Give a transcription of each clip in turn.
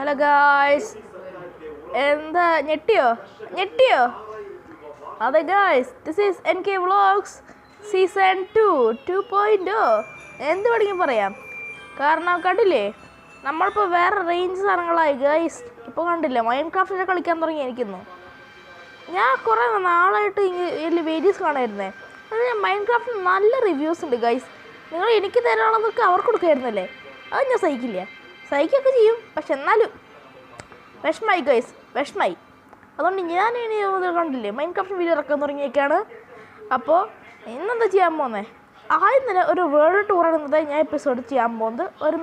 Hello guys, എന്താ ഞെട്ടിയോ? അതെ guys, this is NK vlogs season 2.0 എന്ത് വേണമെങ്കിലും പറയാം. കാരണം കണ്ടില്ലേ, നമ്മളിപ്പോൾ വേറെ റേഞ്ച് സാധനങ്ങളായി ഗായ്സ്. ഇപ്പോൾ കണ്ടില്ലേ, മൈൻക്രാഫ്റ്റിനെ കളിക്കാൻ തുടങ്ങിയിരിക്കുന്നു. ഞാൻ കുറേ നാളായിട്ട് ഇതിൽ വീഡിയോസ് കാണായിരുന്നേ. അത് മൈൻക്രാഫ്റ്റിന് നല്ല റിവ്യൂസ് ഉണ്ട് ഗൈസ്. നിങ്ങൾ എനിക്ക് തരാനുള്ളതൊക്കെ അവർക്ക് കൊടുക്കുമായിരുന്നല്ലേ. അത് ഞാൻ സഹിക്കുകയൊക്കെ ചെയ്യും. പക്ഷെ എന്നാലും വിഷമായി ഗൈസ്, വിഷമായി. അതുകൊണ്ട് ഞാൻ ഇനി കണ്ടില്ലേ മൈൻക്രാഫ്റ്റ് വീഡിയോ ഇറക്കാൻ തുടങ്ങിയൊക്കെയാണ്. അപ്പോൾ ഇന്നെന്താ ചെയ്യാൻ പോകുന്നത്? ആദ്യം തന്നെ ഒരു വേൾഡ് ടൂറാണ് ഇന്നത്തെ ഞാൻ എപ്പിസോഡ് ചെയ്യാൻ പോകുന്നത്. ഒരു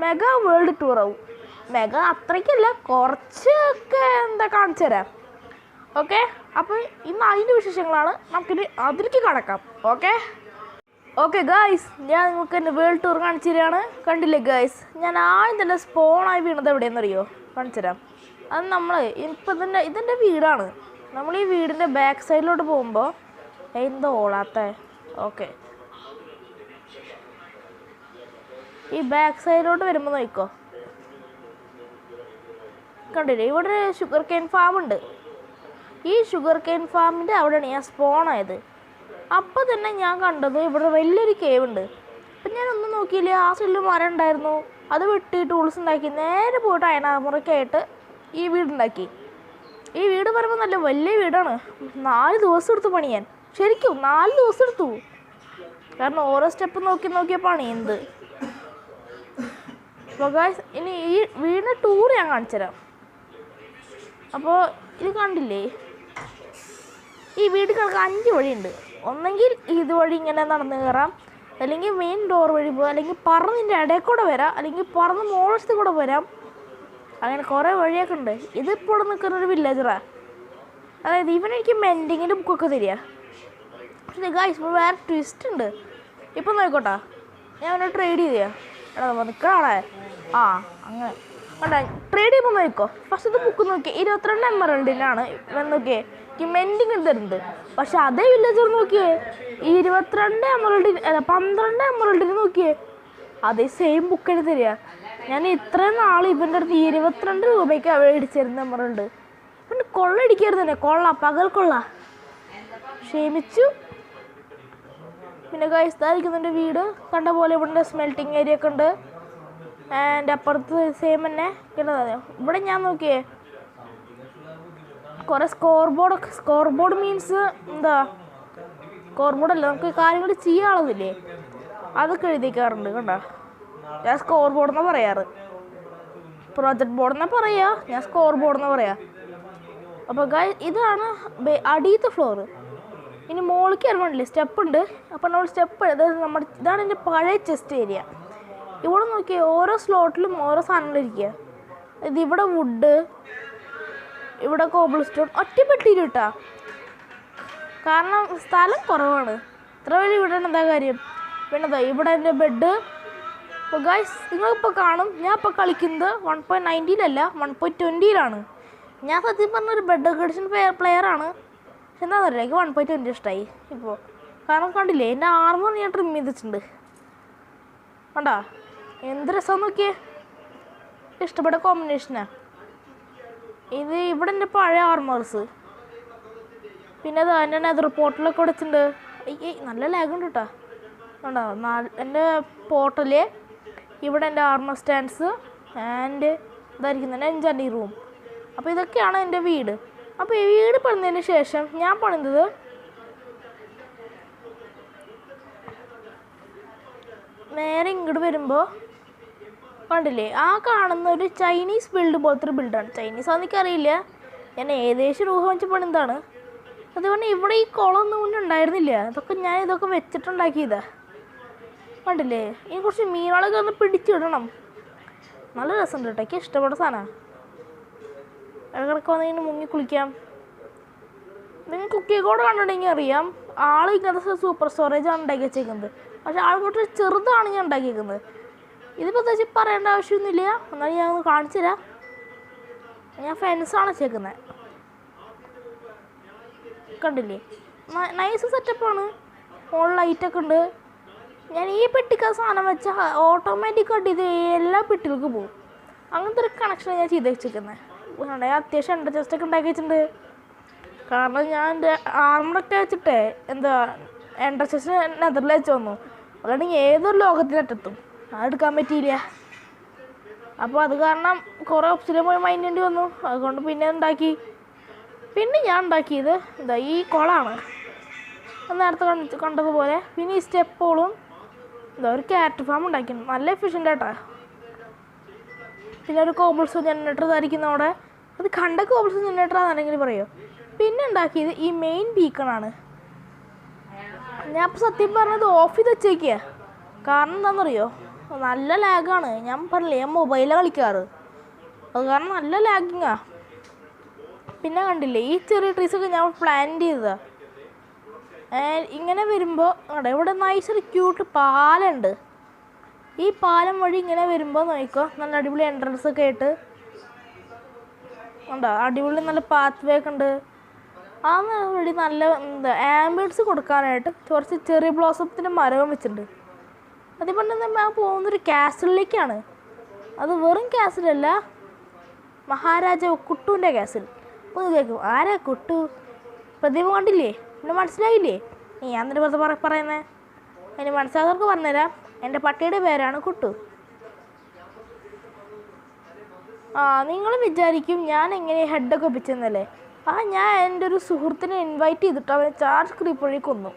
മെഗാ വേൾഡ് ടൂറാവും. മെഗാ അത്രയ്ക്കല്ല, കുറച്ചൊക്കെ എന്താ കാണിച്ചു തരാം. ഓക്കെ, അപ്പോൾ ഇന്ന് അതിൻ്റെ വിശേഷങ്ങളാണ്. നമുക്കിനി അതിലേക്ക് കടക്കാം. ഓക്കെ ഗായ്സ്, ഞാൻ നിങ്ങൾക്ക് എൻ്റെ വേൾഡ് ടൂർ കാണിച്ചു തരികയാണ്. കണ്ടില്ലേ ഗായ്സ്, ഞാൻ ആദ്യം തന്നെ സ്പോണായി വീണത് എവിടെയെന്നറിയോ? കാണിച്ചു തരാം. അത് നമ്മൾ ഇപ്പം ഇതെൻ്റെ വീടാണ്. നമ്മൾ ഈ വീടിൻ്റെ ബാക്ക് സൈഡിലോട്ട് പോകുമ്പോൾ എന്തോ ഓളാത്ത. ഓക്കെ, ഈ ബാക്ക് സൈഡിലോട്ട് വരുമ്പോൾ നോക്കിക്കോ. കണ്ടില്ലേ, ഇവിടെ ഒരു ഷുഗർ കെയിൻ ഫാം ഉണ്ട്. ഈ ഷുഗർ കെയിൻ ഫാമിൻ്റെ അവിടെയാണ് ഞാൻ സ്പോണായത്. അപ്പോൾ തന്നെ ഞാൻ കണ്ടത് ഇവിടെ വലിയൊരു കേവ് ഉണ്ട്. അപ്പം ഞാനൊന്നും നോക്കിയില്ല. ആ സൈഡിൽ മരം ഉണ്ടായിരുന്നു, അത് വെട്ടി ടൂൾസ് ഉണ്ടാക്കി നേരെ പോയിട്ട് അയനാമുറയ്ക്കായിട്ട് ഈ വീടുണ്ടാക്കി. ഈ വീട് പറയുമ്പോൾ നല്ല വലിയ വീടാണ്. 4 ദിവസം എടുത്തു പണിയാൻ. ശരിക്കും 4 ദിവസം എടുത്തു. കാരണം ഓരോ സ്റ്റെപ്പ് നോക്കി പണിയുന്നത്. അപ്പോൾ ഗായ്സ്, ഇനി ഈ വീടിൻ്റെ ടൂർ ഞാൻ കാണിച്ചു തരാം. അപ്പോൾ ഇത് കണ്ടില്ലേ, ഈ വീട് കിടക്കാൻ 5 വഴിയുണ്ട്. ഒന്നെങ്കിൽ ഇതുവഴി ഇങ്ങനെ നടന്ന് കയറാം, അല്ലെങ്കിൽ മെയിൻ ഡോർ വഴി പോകാം, അല്ലെങ്കിൽ പറന്നിൻ്റെ ഇടയിൽ കൂടെ വരാം, അല്ലെങ്കിൽ പറന്ന് മോളത്ത് കൂടെ വരാം. അങ്ങനെ കുറേ വഴിയൊക്കെ ഉണ്ട്. ഇതിപ്പോൾ ഇവിടെ നിൽക്കുന്നൊരു വില്ലേജറാണ്. അതായത് ഇവനെനിക്ക് മെൻഡിങ്ങിൻ്റെ ബുക്കൊക്കെ തരിക. പക്ഷേ ഗായ്സ്, ഇപ്പോൾ വേറെ ട്വിസ്റ്റ് ഉണ്ട്. ഇപ്പം നോക്കോട്ടാ, ഞാൻ അവനെ ട്രേഡ് ചെയ്താ. എടാ നിൽക്കണേ. അങ്ങനെ കണ്ട ട്രേഡ് ചെയ്യുമ്പോൾ നോക്കിക്കോ. ഫസ്റ്റത്തെ ബുക്ക് നോക്കി 22 എമറൽഡിനാണ് നോക്കിയേ ഈ മെൻഡിങ് തരുന്നത്. പക്ഷെ അതേ വില്ലേജർ നോക്കിയേ 22 എമറൽഡിന് 12 എമറൽഡിന് നോക്കിയേ അതേ സെയിം ബുക്കിന് തരിക. ഞാൻ ഇത്രയും നാൾ ഇവൻ്റെ അടുത്ത് 22 രൂപയ്ക്ക് മേടിച്ചിരുന്ന എമറൽഡ്. പിന്നെ കൊള്ളടിക്കായിരുന്നു തന്നെ, പകൽ കൊള്ള ക്ഷമിച്ചു. പിന്നെ ഗൈസ്, ഇതായിരിക്കുന്നുണ്ട് വീട്. കണ്ട പോലെ ഇവിടെ സ്മെൽറ്റിംഗ് ഏരിയ ഒക്കെ ഉണ്ട്. ആൻഡ് അപ്പുറത്ത് സെയിം തന്നെ ഇവിടെ ഞാൻ നോക്കിയേ കുറേ സ്കോർ ബോർഡ് മീൻസ് എന്താ, സ്കോർ ബോർഡല്ല, നമുക്ക് കാര്യങ്ങൾ ചെയ്യാനുള്ളതില്ലേ അതൊക്കെ എഴുതിക്കാറുണ്ട്. കണ്ട, ഞാൻ സ്കോർ ബോർഡ് എന്നാണ് പറയാറ്. പ്രൊജക്ട് ബോർഡ് എന്നാണ് പറയുക, ഞാൻ സ്കോർ ബോർഡ് എന്നാണ് പറയുക. അപ്പോൾ ഇതാണ് അടിയത്തെ ഫ്ലോറ്. ഇനി മോളിക്ക് ഇറങ്ങണ്ടില്ലേ, സ്റ്റെപ്പ് ഉണ്ട്. അപ്പോൾ നമ്മൾ സ്റ്റെപ്പ് ഇതാണ് എൻ്റെ പഴയ ചെസ്റ്റ് ഏരിയ. ഇവിടെ നോക്കിയാൽ ഓരോ സ്ലോട്ടിലും ഓരോ സാധനങ്ങളിരിക്കുക. ഇവിടെ വുഡ്, ഇവിടെ കോബിൾ സ്റ്റോൺ, ഒറ്റപ്പെട്ടിയിൽ കിട്ടാ. കാരണം സ്ഥലം കുറവാണ്. ഇത്ര വലിയ ഇവിടെ എന്താ കാര്യം? പിന്നെ ഇവിടെ എൻ്റെ ബെഡ്. അപ്പോൾ ഗൈസ്, നിങ്ങളിപ്പോൾ കാണും ഞാൻ ഇപ്പോൾ കളിക്കുന്നത് 1.19 1.20 ഞാൻ സത്യം പറഞ്ഞൊരു ബെഡ് എഡിഷൻ പ്ലെയറാണ്. പക്ഷെ എന്താണെന്ന് അറിയില്ല, എനിക്ക് 1.20 ഇഷ്ടമായി ഇപ്പോൾ. കാരണം കണ്ടില്ലേ, എൻ്റെ ആർമർ ഞാൻ ട്രിം ചെയ്തിട്ടുണ്ട്. കണ്ടാ എന്ത് രസം നോക്കിയേ, ഇഷ്ടപ്പെട്ട കോമ്പിനേഷനാണ് ഇത്. ഇവിടെ എൻ്റെ പഴയ ആർമേഴ്സ്. പിന്നെ അത് എൻ്റെ നെതർ പോർട്ടലൊക്കെ ഉടച്ചിട്ടുണ്ട്. നല്ല ലാഗുണ്ട് കേട്ടോ. കണ്ടോ, എൻ്റെ പോർട്ടൽ, ഇവിടെ എൻ്റെ ആർമർ സ്റ്റാൻഡ്സ് ആൻഡ് ഇതായിരിക്കും എൻ്റെ എൻജാൻറ്റി റൂം. അപ്പോൾ ഇതൊക്കെയാണ് എൻ്റെ വീട്. അപ്പോൾ ഈ വീട് പണിതതിന് ശേഷം ഞാൻ പണിതത് നേരെ ഇങ്ങോട്ട് വരുമ്പോൾ കണ്ടില്ലേ, ആ കാണുന്ന ഒരു ചൈനീസ് ബിൽഡ് പോലത്തെ ഒരു ബിൽഡാണ്. ചൈനീസ് ആണെന്ന് എനിക്കറിയില്ല, ഞാൻ ഏകദേശം രൂപ വെച്ച് പണിതാണ്. അതുകൊണ്ട് ഇവിടെ ഈ കുളമൊന്നും മുന്നേ ഉണ്ടായിരുന്നില്ല. ഇതൊക്കെ വെച്ചിട്ടുണ്ടാക്കിയതാ. കണ്ടില്ലേ, ഇനി കുറച്ച് മീനുകളൊക്കെ ഒന്ന് പിടിച്ചിടണം. നല്ല രസമുണ്ട് കേട്ടോ, എനിക്ക് ഇഷ്ടപ്പെട്ട സാധനമാണ്. ഇടക്കിടക്ക് വന്നിങ്ങനെ മുങ്ങി കുളിക്കാം. നിങ്ങൾ കുക്കിംഗ് കൂടെ കണ്ടിട്ടുണ്ടെങ്കിൽ അറിയാം, ആൾ ഇങ്ങനത്തെ സൂപ്പർ സ്റ്റോറേജാണ് ഉണ്ടാക്കി വെച്ചേക്കുന്നത്. പക്ഷെ ആൾ കൂട്ടി ചെറുതാണ് ഞാൻ ഉണ്ടാക്കിയേക്കുന്നത്. ഇതിപ്പോൾ പ്രത്യേകിച്ച് പറയേണ്ട ആവശ്യമൊന്നുമില്ല. എന്നാലും ഞാൻ ഒന്ന് കാണിച്ചു തരാം. ഞാൻ ഫെൻസാണ് വെച്ചേക്കുന്നത്. കണ്ടില്ലേ, നൈസ് സെറ്റപ്പാണ്. ഓൾ ലൈറ്റൊക്കെ ഉണ്ട്. ഞാൻ ഈ പെട്ടിക്ക് സാധനം വെച്ചാൽ ഓട്ടോമാറ്റിക്കായിട്ട് ഇത് എല്ലാ പെട്ടികൾക്കും പോകും. അങ്ങനത്തെ ഒരു കണക്ഷനാണ് ഞാൻ ചെയ്ത് വെച്ചിരിക്കുന്നത്. അത്യാവശ്യം എൻഡർ ചെസ്റ്റൊക്കെ ഉണ്ടാക്കി വെച്ചിട്ടുണ്ട്. കാരണം ഞാൻ എൻ്റെ ആർമറൊക്കെ വെച്ചിട്ടേ എന്താ എൻഡർ ചെസ്റ്റ് നെതറിൽ വെച്ച് വന്നു. അതുകൊണ്ടെങ്കിൽ ഏതൊരു ലോകത്തിലെത്തും അതെടുക്കാൻ പറ്റിയില്ല. അപ്പോൾ അത് കാരണം കുറേ ഓപ്ഷനിൽ പോയി മൈൻഡേണ്ടി വന്നു. അതുകൊണ്ട് പിന്നെ ഉണ്ടാക്കി. പിന്നെ ഞാൻ ഉണ്ടാക്കിയത് എന്താ ഈ കുളമാണ് നേരത്തെ കണ്ടതുപോലെ. പിന്നെ ഈ സ്റ്റെപ്പോളും എന്താ ഒരു ക്യാറ്റ് ഫാം ഉണ്ടാക്കിയിട്ടുണ്ട്. നല്ല എഫിഷ്യൻ്റ് ആട്ടാ. പിന്നെ ഒരു കോബിൾസ്റ്റോൺ ജനറേറ്റർ ഇതായിരിക്കുന്നവിടെ. അത് കണ്ട കോബിൾസ്റ്റോൺ ജനറേറ്റർ ആണെന്നെങ്കിൽ പറയുമോ. പിന്നെ ഉണ്ടാക്കിയത് ഈ മെയിൻ ബീക്കണാണ്. ഞാൻ ഇപ്പോൾ സത്യം പറഞ്ഞത് ഓഫ് ചെയ്ത് വെച്ചേക്കുക. കാരണം എന്താണെന്നറിയോ, നല്ല ലാഗാണ്. ഞാൻ പറഞ്ഞില്ലേ ഞാൻ മൊബൈലാണ് കളിക്കാറ്. അത് കാരണം നല്ല ലാഗിങ്ങാണ്. പിന്നെ കണ്ടില്ലേ ഈ ചെറിയ ട്രീസൊക്കെ ഞാൻ പ്ലാൻ ചെയ്തതാണ്. ഇങ്ങനെ വരുമ്പോൾ ഇവിടെ നൈസൊരു ക്യൂട്ട് പാലമുണ്ട്. ഈ പാലം വഴി ഇങ്ങനെ വരുമ്പോൾ നോക്കിക്കോ നല്ല അടിപൊളി എൻട്രൻസ് ഒക്കെ ആയിട്ട് ഉണ്ടോ. അടിപൊളി നല്ല പാത്ത് വേ ഒക്കെ ഉണ്ട്. ആ വഴി നല്ല എന്താ ആംബിയൻസ് കൊടുക്കാനായിട്ട് കുറച്ച് ചെറിയ ബ്ലോസത്തിൻ്റെ മരവും വെച്ചിട്ടുണ്ട്. അതേപോലെ തന്നെ ആ പോകുന്നൊരു കാസിലേക്കാണ്. അത് വെറും കാസിലല്ല, മഹാരാജാവ് കുട്ടുവിൻ്റെ കാസിൽ. ഒന്ന് കേൾക്കും ആരാ കുട്ടു? പ്രതിഭ കണ്ടില്ലേ? പിന്നെ മനസ്സിലായില്ലേ? ഞാൻ എന്നിട്ട് വെറുതെ പറയുന്നത്. അതിന് മനസ്സിലാത്തവർക്ക് പറഞ്ഞുതരാം. എൻ്റെ പട്ടിയുടെ പേരാണ് കുട്ടു. നിങ്ങൾ വിചാരിക്കും ഞാൻ എങ്ങനെ ഹെഡൊക്കെ ഒപ്പിച്ചെന്നല്ലേ. ഞാൻ എൻ്റെ ഒരു സുഹൃത്തിനെ ഇൻവൈറ്റ് ചെയ്തിട്ട് അവനെ ചാർജ് ക്രീപ്പ് വഴി കൊന്നു.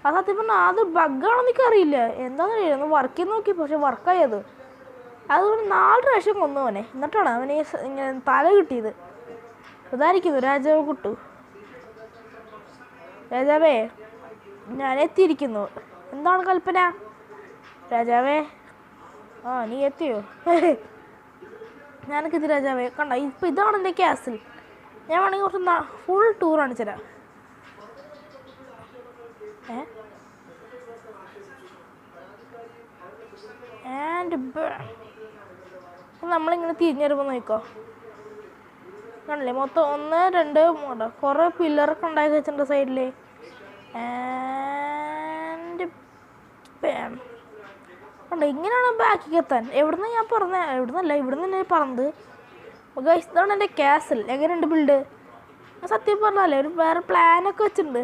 അത് സത്യം പറഞ്ഞാൽ അത് ബഗ്ഗാണെന്ന് എനിക്കറിയില്ല. എന്താണെന്ന് ഒന്ന് വർക്ക് ചെയ്ത് നോക്കി. പക്ഷെ വർക്കായത് അതുകൊണ്ട് 4 പ്രാവശ്യം കൊന്നു അവനെ. എന്നിട്ടാണ് അവന് ഇങ്ങനെ തല കിട്ടിയത്. അതായിരിക്കുന്നു രാജാവ് കുട്ടു. രാജാവേ ഞാൻ എത്തിയിരിക്കുന്നു. എന്താണ് കൽപ്പന? രാജാവേ നീ എത്തിയോ? ഞാനൊക്കെ ഇത് രാജാവേ കണ്ട. ഇപ്പം ഇതാണ് എൻ്റെ കാസിൽ. ഞാൻ വേണമെങ്കിൽ കുറച്ച് ഫുൾ ടൂർ കാണിച്ചു തരാം. നമ്മളിങ്ങനെ തിരിഞ്ഞു വരുമ്പോൾ നോക്കിക്കോ കണ്ടില്ലേ മൊത്തം 1 2 3 കുറേ പില്ലറൊക്കെ ഉണ്ടാക്കി വെച്ചിട്ടുണ്ട് സൈഡിൽ. കണ്ടോ ഇങ്ങനെയാണ് ബാക്കിക്ക് എത്താൻ. എവിടുന്ന് ഞാൻ എവിടുന്നല്ല ഇവിടുന്ന് തന്നെ പറഞ്ഞത്. ഗൈസ് ഇതാണ് എൻ്റെ കാസിൽ. എങ്ങനെയുണ്ട് ബിൽഡ്? സത്യം പറഞ്ഞാലേ ഒരു വേറെ പ്ലാനൊക്കെ വെച്ചിട്ടുണ്ട്.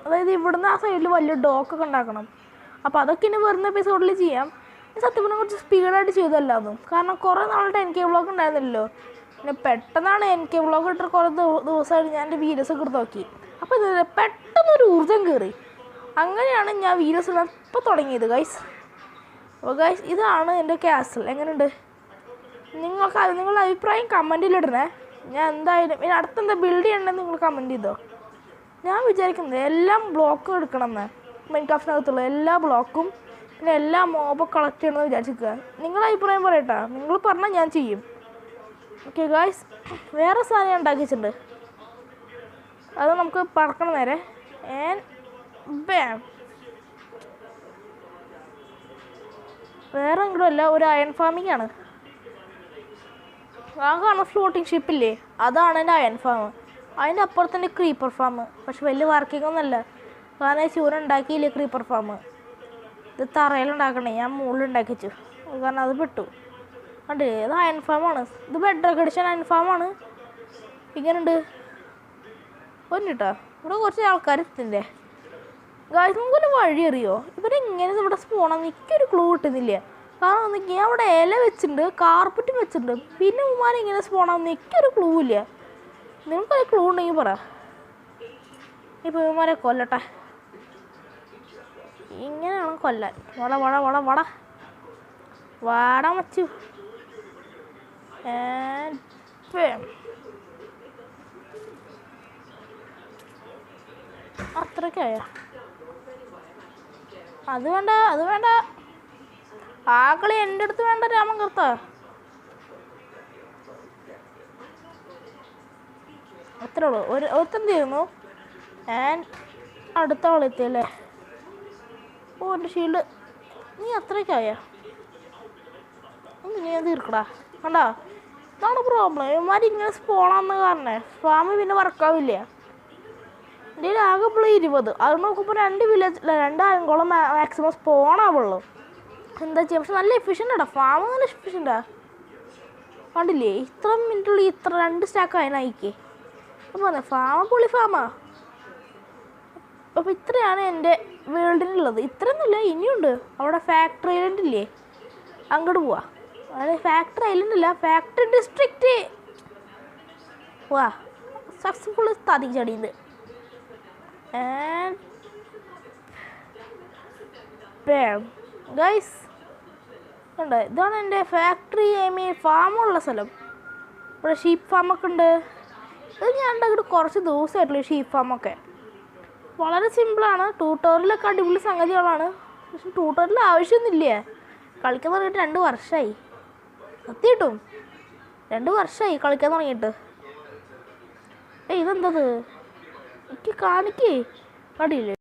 അതായത് ഇവിടുന്ന് ആ സൈഡിൽ വലിയ ഡോക്കൊക്കെ ഉണ്ടാക്കണം. അപ്പോൾ അതൊക്കെ ഇനി വരുന്ന എപ്പിസോഡിൽ ചെയ്യാം. സത്യം പറഞ്ഞാൽ കുറച്ച് സ്പീഡായിട്ട് ചെയ്തല്ലാതും. കാരണം കുറേ നാളായിട്ട് NK വ്ളോഗ് ഉണ്ടായിരുന്നില്ലല്ലോ. പിന്നെ പെട്ടെന്നാണ് NK വ്ളോഗ് ഇട്ടിട്ട് കുറേ ദിവസമായിട്ട് ഞാൻ എൻ്റെ വീഡിയോസൊക്കെ എടുത്ത് നോക്കി. അപ്പോൾ ഇത് പെട്ടെന്നൊരു ഊർജ്ജം കയറി. അങ്ങനെയാണ് ഞാൻ വീഡിയോസ് ഇടാൻ ഇപ്പോൾ തുടങ്ങിയത് ഗൈസ്. അപ്പോൾ ഗൈസ് ഇതാണ് എൻ്റെ കാസിൽ. എങ്ങനെയുണ്ട്? നിങ്ങളുടെ അഭിപ്രായം കമൻറ്റിലിടണേ. ഞാൻ എന്തായാലും ഇനി അടുത്തെന്താ ബിൽഡ് ചെയ്യണമെന്ന് നിങ്ങൾ കമൻറ്റ് ചെയ്തോ. ഞാൻ വിചാരിക്കുന്നത് എല്ലാം ബ്ലോക്കും എടുക്കണമെന്ന്. മൈൻക്രാഫ്റ്റിനകത്തുള്ള എല്ലാ ബ്ലോക്കും പിന്നെ എല്ലാ മോബൊക്കെ കളക്ട് ചെയ്യണമെന്ന് വിചാരിച്ചിരിക്കുക. നിങ്ങളുടെ അഭിപ്രായം പറയട്ടാ. നിങ്ങൾ പറഞ്ഞാൽ ഞാൻ ചെയ്യും. ഓക്കെ ഗായ്സ് വേറെ സാധനം ഞാൻ ഉണ്ടാക്കി വെച്ചിട്ടുണ്ട്. അത് നമുക്ക് പറക്കണം നേരെ. വേറെ എങ്കിലും അല്ല, ഒരു അയൺ ഫാമിംഗ് ആണ്. ആ കാണുന്ന ഫ്ലോട്ടിങ് ഷിപ്പില്ലേ അതാണ് എൻ്റെ അയൺ ഫാം. അതിൻ്റെ അപ്പുറത്തന്നെ ക്രീപ്പർ ഫാം. പക്ഷെ വലിയ വർക്കിംഗ് ഒന്നുമല്ല. കാരണം ചൂര ഉണ്ടാക്കിയില്ലേ ക്രീപ്പർ ഫാം. ഇത് തറയിലുണ്ടാക്കണേ. ഞാൻ മുകളിലുണ്ടാക്കി വെച്ചു. കാരണം അത് പെട്ടു. കണ്ടേ ഇത് അയൺ ഫാമാണ്. ഇത് ബെഡ്റോക്ക് എഡിഷൻ അയൺ ഫാമാണ്. ഇങ്ങനെയുണ്ട് ഒന്നിട്ടാ. ഇവിടെ കുറച്ച് ആൾക്കാർ എത്തില്ലേ ഗായ്സ്. നമുക്കൊരു വഴി അറിയോ ഇവരെങ്ങനെ ഇവിടെ സ്പോണാന്ന് എനിക്കൊരു ക്ലൂ കിട്ടുന്നില്ല. കാരണം ഞാൻ അവിടെ ഇല വെച്ചിട്ടുണ്ട്, കാർപ്പറ്റും വെച്ചിട്ടുണ്ട്. പിന്നെ ഉമ്മാരെ ഇങ്ങനെ സ്പോണാന്ന് എനിക്കൊരു ക്ലൂ ഇല്ല. നിങ്ങൾക്കൊരു ക്ലൂ ഉണ്ടെങ്കിൽ പറ. ഇപ്പോൾ ഉമ്മാരെ കൊല്ലട്ടെ. ഇങ്ങനെയാണ് കൊല്ലാൻ. വട വട വട വട വാട മച്ചു. അത്രയ്ക്കായ അത് വേണ്ട അത് വേണ്ട. ആ കളി എൻ്റെ അടുത്ത് വേണ്ട രാമൻ കർത്ത. അത്രേ ഉള്ളൂ. ഒരുത്തം തീർന്നു. അടുത്ത കളെത്തിയല്ലേ. ഓ എൻ്റെ ഷീൽഡ്. നീ അത്രയ്ക്കായ നീ തീർക്കടാ. കണ്ടാ ഇതാണ് പ്രോബ്ലം. ഇവന്മാർ ഇങ്ങനെ സ്പോണാന്ന് കാരണേ ഫാമ് പിന്നെ വർക്കാവില്ല. എൻ്റെ ആകെ ഇപ്പോൾ 20. അത് നോക്കുമ്പോൾ 2 വില്ലേജ് 2 ആയങ്കോളം മാക്സിമം സ്പോണാവുള്ളൂ. എന്താ ചെയ്യുക. പക്ഷെ നല്ല എഫിഷ്യൻ്റാണ് ഫാം, നല്ല എഫിഷ്യൻ്റാ. കണ്ടില്ലേ ഇത്ര മിനിറ്റുള്ളിൽ ഇത്ര 2 സ്റ്റാക്ക് അതിനായിക്കേ. അപ്പം പറഞ്ഞേ ഫാമ പൊളി ഫാമാ. അപ്പോൾ ഇത്രയാണ് എൻ്റെ വേൾഡിനുള്ളത്. ഇത്രയൊന്നുമില്ല, ഇനിയുണ്ട്. അവിടെ ഫാക്ടറി ഐലൻഡ് ഇല്ലേ, അങ്ങോട്ട് പോവാ. അതായത് ഫാക്ടറി ഐലൻഡ് ഇല്ല, ഫാക്ടറി ഡിസ്ട്രിക്റ്റ്. വാ സക്സസ്ഫുൾ സ്ഥാപിച്ചടിയുണ്ട്. ഗൈസ് ഉണ്ട്, ഇതാണ് എൻ്റെ ഫാക്ടറി, ഐ മീൻ ഫാമുള്ള സ്ഥലം. ഇവിടെ ഷീപ്പ് ഫാമൊക്കെ ഉണ്ട്. ഇത് ഞാൻ ഉണ്ടാക്കിയിട്ട് കുറച്ച് ദിവസമായിട്ടുള്ളൂ. ഷീപ്പ് ഫാമൊക്കെ വളരെ സിമ്പിളാണ്. ട്യൂട്ടോറിയലൊക്കെ അടിപൊളി സംഗതികളാണ്. പക്ഷെ ട്യൂട്ടോറിയൽ ആവശ്യമൊന്നുമില്ല. കളിക്കാൻ തുടങ്ങിയിട്ട് 2 വർഷമായി. സത്യമായിട്ടും 2 വർഷമായി കളിക്കാൻ തുടങ്ങിയിട്ട്. ഇതെന്തത് എനിക്ക് കാണിക്കേ കടിയില്ലേ.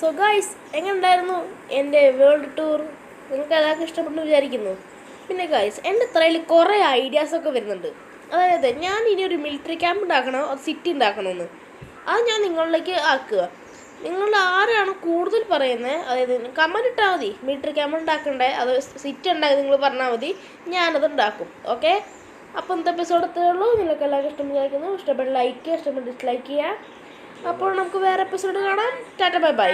സോ ഗൈസ്, എങ്ങനെ ഉണ്ടായിരുന്നു എൻ്റെ വേൾഡ് ടൂർ? നിങ്ങൾക്ക് എല്ലാവർക്കും ഇഷ്ടപ്പെട്ടു വിചാരിക്കുന്നു. പിന്നെ ഗൈസ്, എൻ്റെ തലയിൽ കുറേ ഐഡിയാസൊക്കെ വരുന്നുണ്ട്. അതായത് ഞാൻ ഇനി ഒരു മിലിറ്ററി ക്യാമ്പ് ഉണ്ടാക്കണോ അത് സിറ്റി ഉണ്ടാക്കണമെന്ന്. അത് ഞാൻ നിങ്ങളിലേക്ക് ആക്കുക. നിങ്ങൾ ആരാണ് കൂടുതൽ പറയുന്നത്, അതായത് കമൻറ്റ് ഇട്ടാൽ മതി. മിലിറ്ററി ക്യാമ്പ് ഉണ്ടാക്കണ്ടേ അത് സിറ്റി ഉണ്ടാക്കി നിങ്ങൾ പറഞ്ഞാൽ മതി, ഞാനത് ഉണ്ടാക്കും. ഓക്കെ, അപ്പോൾ ഇന്നത്തെ എപ്പിസോഡ് എത്രയേ ഉള്ളൂ. നിങ്ങൾക്ക് എല്ലാവർക്കും ഇഷ്ടം വിചാരിക്കുന്നു. ഇഷ്ടപ്പെട്ട ലൈക്ക് ചെയ്യുക, ഇഷ്ടപ്പെട്ട ഡിസ്ലൈക്ക് ചെയ്യുക. അപ്പോൾ നമുക്ക് വേറെ എപ്പിസോഡ് കാണാം. Tata bye bye.